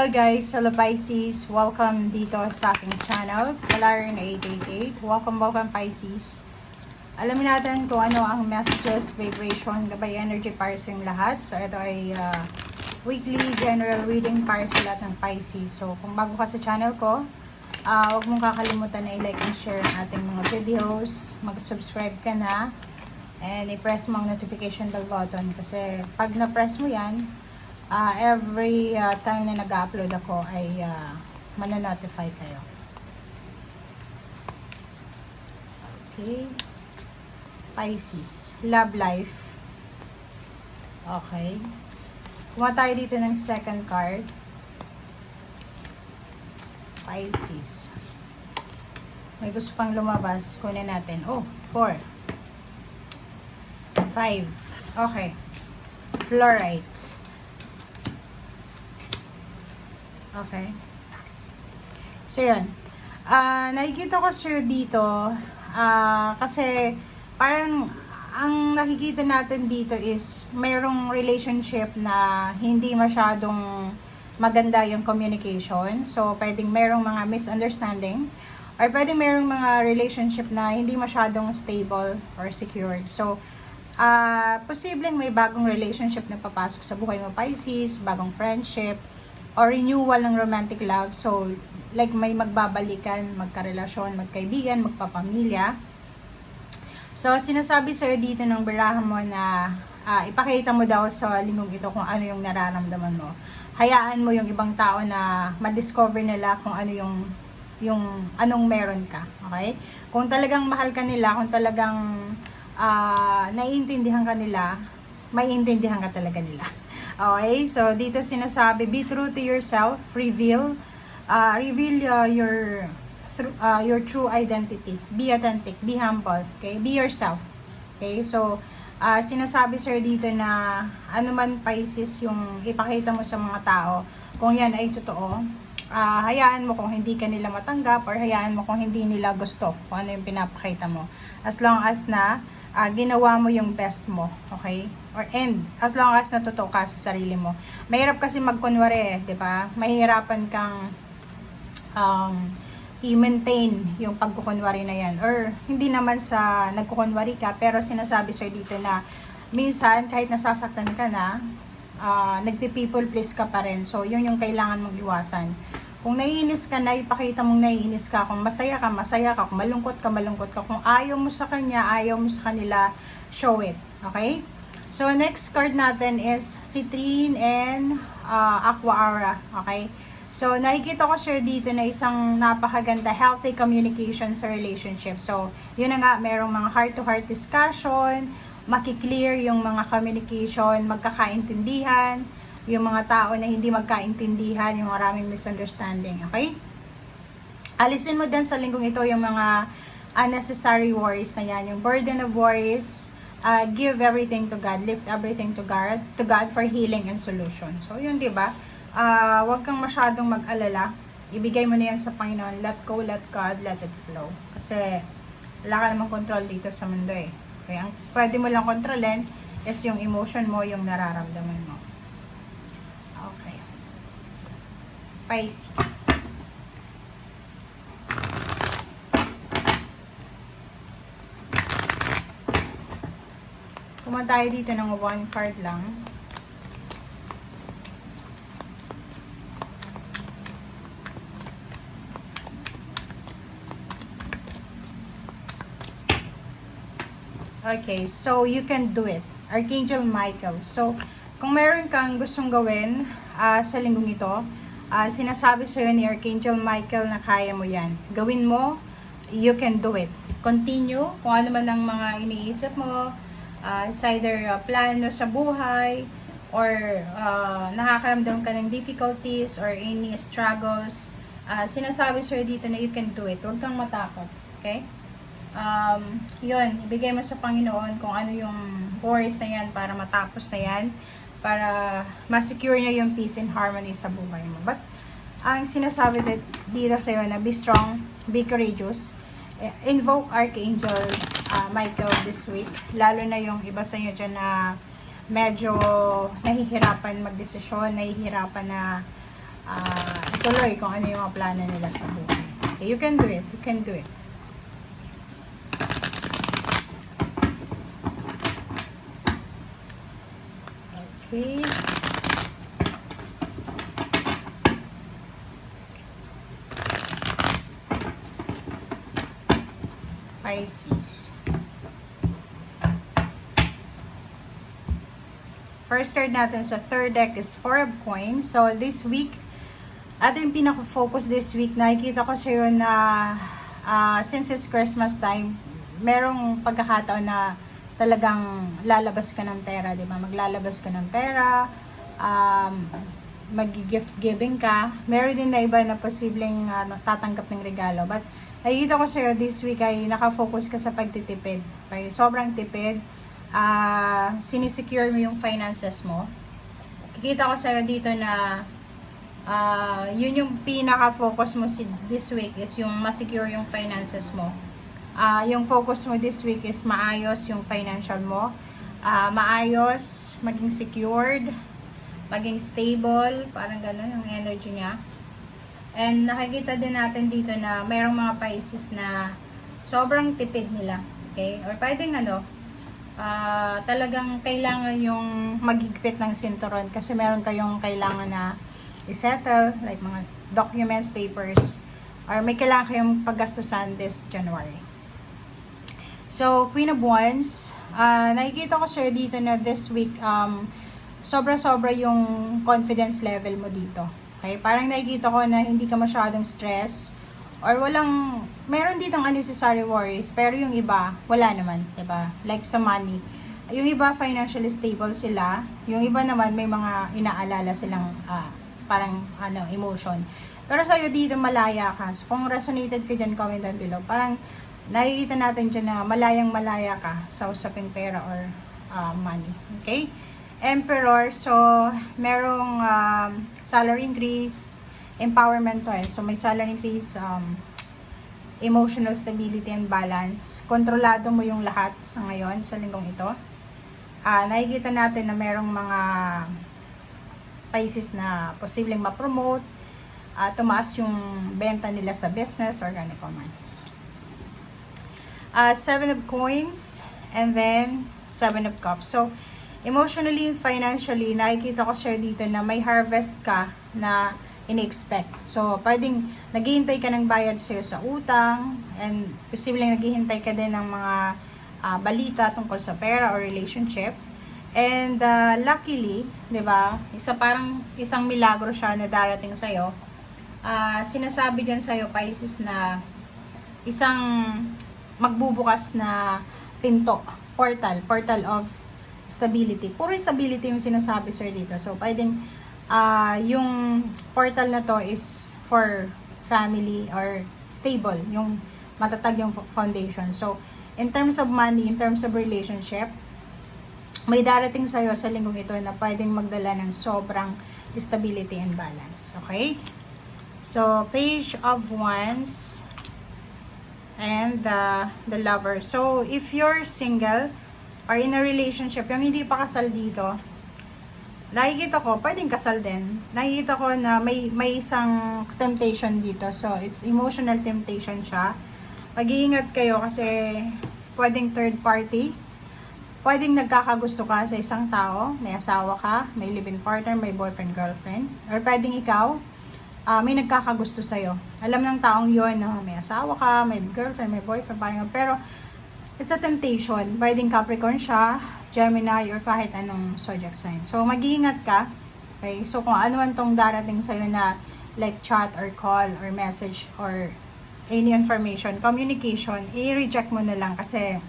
Hello guys, hello Pisces, welcome dito sa aking channel, Palarin 888. Welcome Pisces. Alamin natin kung ano ang messages, vibration, gabay energy para sa inyong lahat. So ito ay weekly general reading para sa lahat ng Pisces. So kung bago ka sa channel ko, huwag mong kakalimutan na i-like and share ang ating mga videos. Mag-subscribe ka na and i-press mo ang notification bell button kasi pag na-press mo yan, every time na nag-upload ako ay mananotify kayo. Okay. Pisces. Love life. Okay. Kumuha tayo dito ng second card. Pisces. May gusto pang lumabas. Kunin natin. Oh, 4. 5. Okay. Fluorite. Okay. So, yun. Nakikita ko sir dito, kasi parang ang nakikita natin dito is mayroong relationship na hindi masyadong maganda yung communication. So, pwedeng mayroong mga misunderstanding or pwedeng mayroong mga relationship na hindi masyadong stable or secured. So, posibleng may bagong relationship na papasok sa buhay mo, Pisces, bagong friendship, or renewal ng romantic love. So, like may magbabalikan, magkarelasyon, magkaibigan, magpapamilya. So, sinasabi sa'yo dito ng barahan mo na ipakita mo daw sa linggong ito kung ano yung nararamdaman mo. Hayaan mo yung ibang tao na ma-discover nila kung ano yung anong meron ka. Okay? Kung talagang mahal ka nila, kung talagang naiintindihan ka nila, maiintindihan ka talaga nila. Okay, so dito sinasabi, be true to yourself, reveal your true identity, be authentic, be humble, okay, be yourself. Okay, so sinasabi sir dito na anuman Pisces yung ipakita mo sa mga tao, kung yan ay totoo, hayaan mo kung hindi ka nila matanggap or hayaan mo kung hindi nila gusto kung ano yung pinapakita mo, as long as na ginawa mo yung best mo, okay? And as long as natuto ka sa sarili mo. Mahirap kasi magkunwari, 'di ba? Mahirapan kang i-maintain yung pagkukunwari na yan. Or hindi naman sa nagkukunwari ka, pero sinasabi sir dito na minsan kahit nasasaktan ka na, nagpi-people please ka pa rin. So yun yung kailangan mong iwasan. Kung naiinis ka na, ipakita mong naiinis ka. Kung masaya ka, masaya ka. Kung malungkot ka. Kung ayaw mo sa kanya, ayaw mo sa kanila, show it. Okay? So, next card natin is Citrine and Aqua Aura. Okay? So, nakikita ko sir dito na isang napakaganda healthy communication sa relationship. So, yun na nga, merong mga heart-to-heart discussion, makiklear yung mga communication, magkakaintindihan, yung mga tao na hindi magkaintindihan, yung maraming misunderstanding, okay? Alisin mo din sa linggong ito yung mga unnecessary worries na yan, yung burden of worries, give everything to God, lift everything to God for healing and solution. So, yun, di ba? Huwag kang masyadong mag-alala, ibigay mo na yan sa Panginoon, let go, let God, let it flow. Kasi, wala ka namang control dito sa mundo eh. Okay? Ang pwede mo lang kontrolin is yung emotion mo, yung nararamdaman mo. Okay. Pisces. Kumuha tayo dito ng 1 card lang. Okay, so you can do it. Archangel Michael. So, kung meron kang gustong gawin sa linggong ito, sinasabi sa'yo ni Archangel Michael na kaya mo yan. Gawin mo, you can do it. Continue, kung ano man ang mga iniisip mo, it's either plano sa buhay, or nakakaramdam ka ng difficulties, or any struggles, sinasabi sa'yo dito na you can do it. Huwag kang matakot, okay? Yun, ibigay mo sa Panginoon kung ano yung worries na yan para matapos na yan, para ma-secure niya yung peace and harmony sa buhay mo. But, ang sinasabi dito sa'yo na be strong, be courageous, invoke Archangel Michael this week, lalo na yung iba sa inyo dyan na medyo nahihirapan magdesisyon, nahihirapan na ituloy kung ano yung mga plano nila sa buhay. Okay, you can do it. You can do it. Okay. Pisces. First card natin sa third deck is Four of Coins. So, this week, ating pinaka-focus this week, nakikita ko sa'yo na since it's Christmas time, merong pagkakataon na talagang lalabas ka ng pera, di ba? Maglalabas ka ng pera, mag-gift giving ka. Meron din na iba na posibleng tatanggap ng regalo. But, nakikita ko sa'yo this week ay nakafocus ka sa pagtitipid. Okay? Sobrang tipid. Sinisecure mo yung finances mo. Kikita ko sa'yo dito na yun yung pinaka-focus mo this week is yung ma-secure yung finances mo. Yung focus mo this week is maayos yung financial mo. Maayos, maging secured, maging stable, parang gano'n yung energy niya. And nakikita din natin dito na mayroong mga Pisces na sobrang tipid nila. Okay? Or pwedeng talagang kailangan yung maghigpit ng sinturon kasi meron kayong kailangan na i-settle, like mga documents, papers, or may kailangan kayong paggastusan this January. So, Queen of Wands, nakikita ko sir dito na this week, sobra-sobra yung confidence level mo dito. Okay? Parang nakikita ko na hindi ka masyadong stress, or meron ditong unnecessary worries, pero yung iba, wala naman, diba? Like sa money. Yung iba, financially stable sila. Yung iba naman, may mga inaalala silang, emotion. Pero sa'yo dito, malaya ka. So, kung resonated ka dyan, comment down below. Parang, nakikita natin dyan na malayang-malaya ka sa usaping pera or money. Okay? Emperor, so, merong salary increase, empowerment to So, may salary increase, emotional stability and balance. Kontrolado mo yung lahat sa ngayon, sa linggong ito. Nakikita natin na merong mga Pisces na posibleng ma-promote, tumaas yung benta nila sa business or ganito man. Seven of Coins, and then Seven of Cups. So, emotionally, financially, nakikita ko sir dito na may harvest ka na ini-expect. So, pwedeng naghihintay ka ng bayad sa'yo sa utang, and posibleng naghihintay ka din ng mga balita tungkol sa pera or relationship. And luckily, 'di ba? Isang milagro siya na darating sa'yo. Sinasabi diyan sa'yo Pisces na isang magbubukas na pinto, portal of stability. Puro stability yung sinasabi sir dito. So, pwedeng yung portal na to is for family or stable, yung matatag yung foundation. So, in terms of money, in terms of relationship, may darating sa'yo sa linggong ito na pwedeng magdala ng sobrang stability and balance. Okay? So, Page of Wands and the Lover. So, if you're single or in a relationship, yung hindi pa kasal dito, nakikita ko, pwedeng kasal din. Nakikita ko na may isang temptation dito. So, it's emotional temptation siya. Mag-iingat kayo kasi pwedeng third party. Pwedeng nagkakagusto ka sa isang tao. May asawa ka, may live-in partner, may boyfriend, girlfriend. Or pwedeng ikaw, may nagkakagusto sa'yo. Alam ng taong yon na may asawa ka, may girlfriend, may boyfriend, parang pero it's a temptation. Pwedeng Capricorn siya, Gemini, or kahit anong zodiac sign. So, mag-iingat ka. Okay? So, kung ano man tong darating sa'yo na like chat or call or message or any information, communication, i-reject mo na lang kasi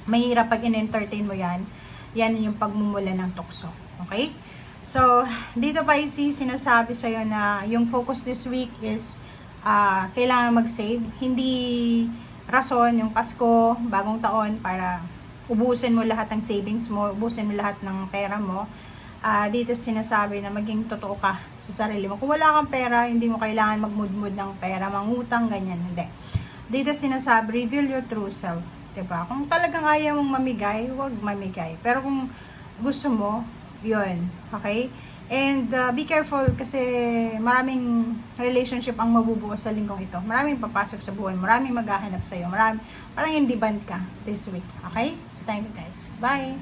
mahirap pag in-entertain mo yan. Yan yung pagmumula ng tukso. Okay? So, dito Pisces, sinasabi sa'yo na yung focus this week is kailangan mag-save. Hindi rason yung Pasko, bagong taon para ubusin mo lahat ng savings mo, ubusin mo lahat ng pera mo. Dito sinasabi na maging totoo ka sa sarili mo. Kung wala kang pera, hindi mo kailangan magmudmud ng pera, mangutang, ganyan, hindi. Dito sinasabi, reveal your true self. Diba? Kung talagang ayaw mong mamigay, huwag mamigay. Pero kung gusto mo, yun. Okay? And be careful kasi maraming relationship ang mabubuo sa linggong ito. Maraming papasok sa buhay, maraming maghahanap sa'yo, parang in demand ka this week. Okay? So thank you guys. Bye!